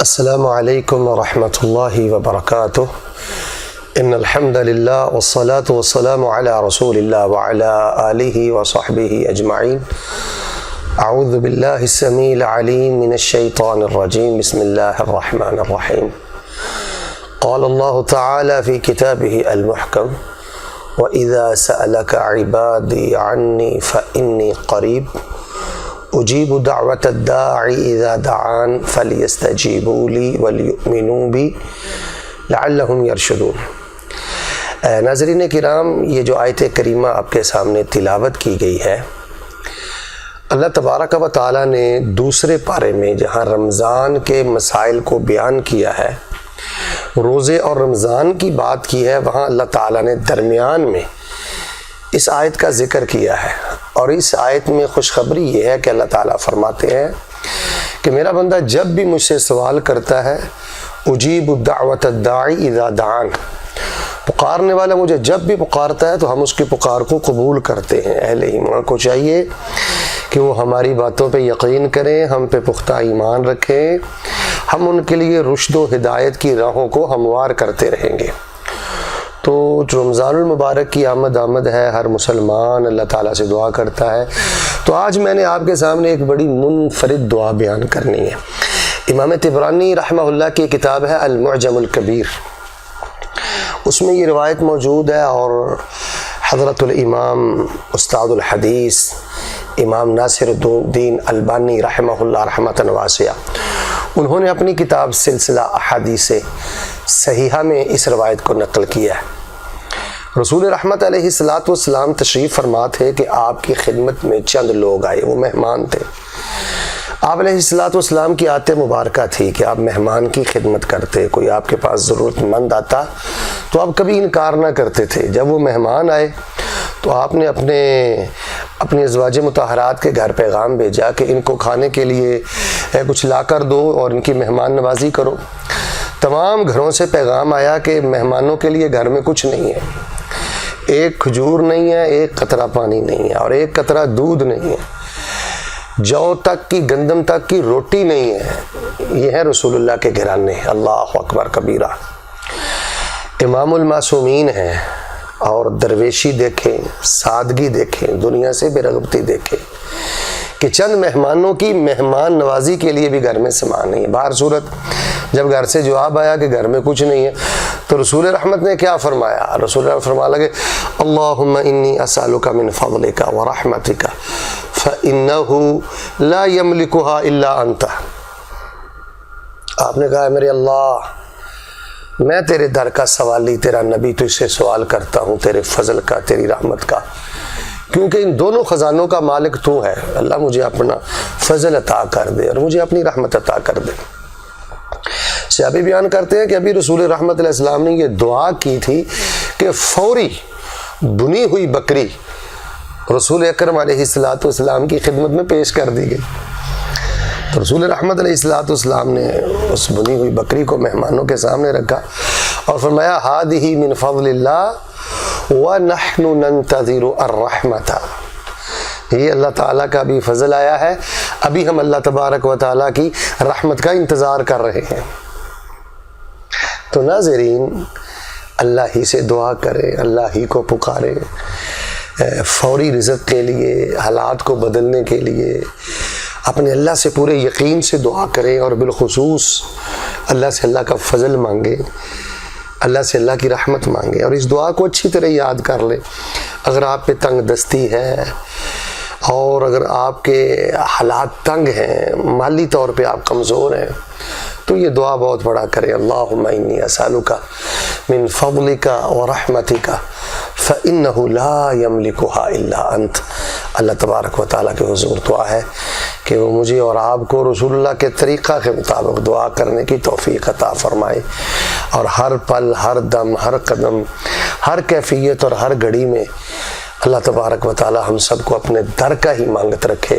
السلام علیکم ورحمۃ اللہ وبرکاتہ ان الحمد للہ والصلاة والسلام علی رسول اللہ وعلی آلہ وصحبہ اجمعین اعوذ باللہ السمیع العلیم من الشیطان الرجیم بسم اللہ الرحمن الرحیم قال اللہ تعالی فی کتابہ المحکم وَإِذَا سَأَلَكَ عِبَادِي عَنِّي فَإِنِّي قَرِيبٌ اجیب دعوت الداعی اذا دعان فلیستجیبوا لی ولیؤمنوا بی لعلہم یرشدون۔ ناظرین کرام، یہ جو آیت کریمہ آپ کے سامنے تلاوت کی گئی ہے، اللہ تبارک و تعالیٰ نے دوسرے پارے میں جہاں رمضان کے مسائل کو بیان کیا ہے، روزے اور رمضان کی بات کی ہے، وہاں اللہ تعالیٰ نے درمیان میں اس آیت کا ذکر کیا ہے۔ اور اس آیت میں خوشخبری یہ ہے کہ اللہ تعالیٰ فرماتے ہیں کہ میرا بندہ جب بھی مجھ سے سوال کرتا ہے، اجیب دعوت الداعی اذا دعان، پکارنے والا مجھے جب بھی پکارتا ہے تو ہم اس کی پکار کو قبول کرتے ہیں۔ اہل ایمان کو چاہیے کہ وہ ہماری باتوں پہ یقین کریں، ہم پہ پختہ ایمان رکھیں، ہم ان کے لیے رشد و ہدایت کی راہوں کو ہموار کرتے رہیں گے۔ تو رمضان المبارک کی آمد ہے، ہر مسلمان اللہ تعالیٰ سے دعا کرتا ہے۔ تو آج میں نے آپ کے سامنے ایک بڑی منفرد دعا بیان کرنی ہے۔ امام طبرانی رحمہ اللہ کی کتاب ہے المعجم الکبیر، اس میں یہ روایت موجود ہے، اور حضرت الامام استاد الحدیث امام ناصر الدین البانی رحمہ اللہ رحمۃ واسعہ، انہوں نے اپنی کتاب سلسلہ احادیث صحیحہ میں اس روایت کو نقل کیا ہے۔ رسول رحمت علیہ الصلاۃ والسلام تشریف فرما تھے کہ آپ کی خدمت میں چند لوگ آئے، وہ مہمان تھے۔ آپ علیہ الصلاۃ والسلام کی عادت مبارکہ تھی کہ آپ مہمان کی خدمت کرتے، کوئی آپ کے پاس ضرورت مند آتا تو آپ کبھی انکار نہ کرتے تھے۔ جب وہ مہمان آئے تو آپ نے اپنی ازواج مطہرات کے گھر پیغام بھیجا کہ ان کو کھانے کے لیے کچھ لا کر دو اور ان کی مہمان نوازی کرو۔ تمام گھروں سے پیغام آیا کہ مہمانوں کے لیے گھر میں کچھ نہیں ہے، ایک کھجور نہیں ہے، ایک قطرہ پانی نہیں ہے، اور ایک قطرہ دودھ نہیں ہے، جو تک کی گندم تک کی روٹی نہیں ہے۔ یہ ہے رسول اللہ کے گھرانے، اللہ اکبر کبیرہ۔ امام المعصومین ہیں، اور درویشی دیکھیں، سادگی دیکھیں، دنیا سے بے رغبتی دیکھیں کہ چند مہمانوں کی مہمان نوازی کے لیے بھی گھر میں سامان نہیں ہے۔ بہر صورت جب گھر سے جواب آیا کہ گھر میں کچھ نہیں ہے تو رسول رحمت نے کیا فرمایا؟ رسول رحمت فرما لگے اللہم انی اسألک من فضلک ورحمتک فإنہ لا یملکها الا انت۔ آپ نے کہا میرے اللہ، میں تیرے در کا سوالی، تیرا نبی تجھ سے سوال کرتا ہوں تیرے فضل کا، تیری رحمت کا، کیونکہ ان دونوں خزانوں کا مالک تو ہے۔ اللہ مجھے اپنا فضل عطا کر دے اور مجھے اپنی رحمت عطا کر دے۔ صحابی بیان کرتے ہیں کہ ابھی رسول رحمت علیہ السلام نے یہ دعا کی تھی کہ فوری بنی ہوئی بکری رسول اکرم علیہ السلام کی خدمت میں پیش کر دی گئی۔ تو رسول رحمت علیہ السلام نے اس بنی ہوئی بکری کو مہمانوں کے سامنے رکھا اور فرمایا ہذہ من فضل اللہ وَنَحْنُ نَنْتَظِرُ الرَّحْمَةَ، یہ اللہ تعالیٰ کا بھی فضل آیا ہے، ابھی ہم اللہ تبارک و تعالیٰ کی رحمت کا انتظار کر رہے ہیں۔ تو ناظرین، اللہ ہی سے دعا کریں، اللہ ہی کو پکاریں، فوری رزق کے لیے، حالات کو بدلنے کے لیے اپنے اللہ سے پورے یقین سے دعا کریں، اور بالخصوص اللہ سے اللہ کا فضل مانگیں، اللہ سے اللہ کی رحمت مانگیں، اور اس دعا کو اچھی طرح یاد کر لیں۔ اگر آپ پہ تنگ دستی ہے اور اگر آپ کے حالات تنگ ہیں، مالی طور پہ آپ کمزور ہیں، تو یہ دعا بہت بڑا کریں، اللہم انی اسألک من فضلک ورحمتک فإنہ لا یملکها الا انت۔ اللہ تبارک و تعالیٰ کے حضور دعا ہے کہ وہ مجھے اور آپ کو رسول اللہ کے طریقہ کے مطابق دعا کرنے کی توفیق عطا فرمائے، اور ہر پل، ہر دم، ہر قدم، ہر کیفیت اور ہر گھڑی میں اللہ تبارک و تعالی ہم سب کو اپنے در کا ہی مانگت رکھے۔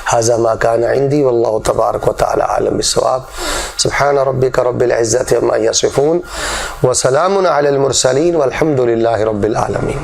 ھذا ما کان عندی واللہ تبارک و تعالی عالم بالصواب۔ سبحان ربک رب العزۃ عما یصفون وسلام علی المرسلین والحمد للہ رب العالمین۔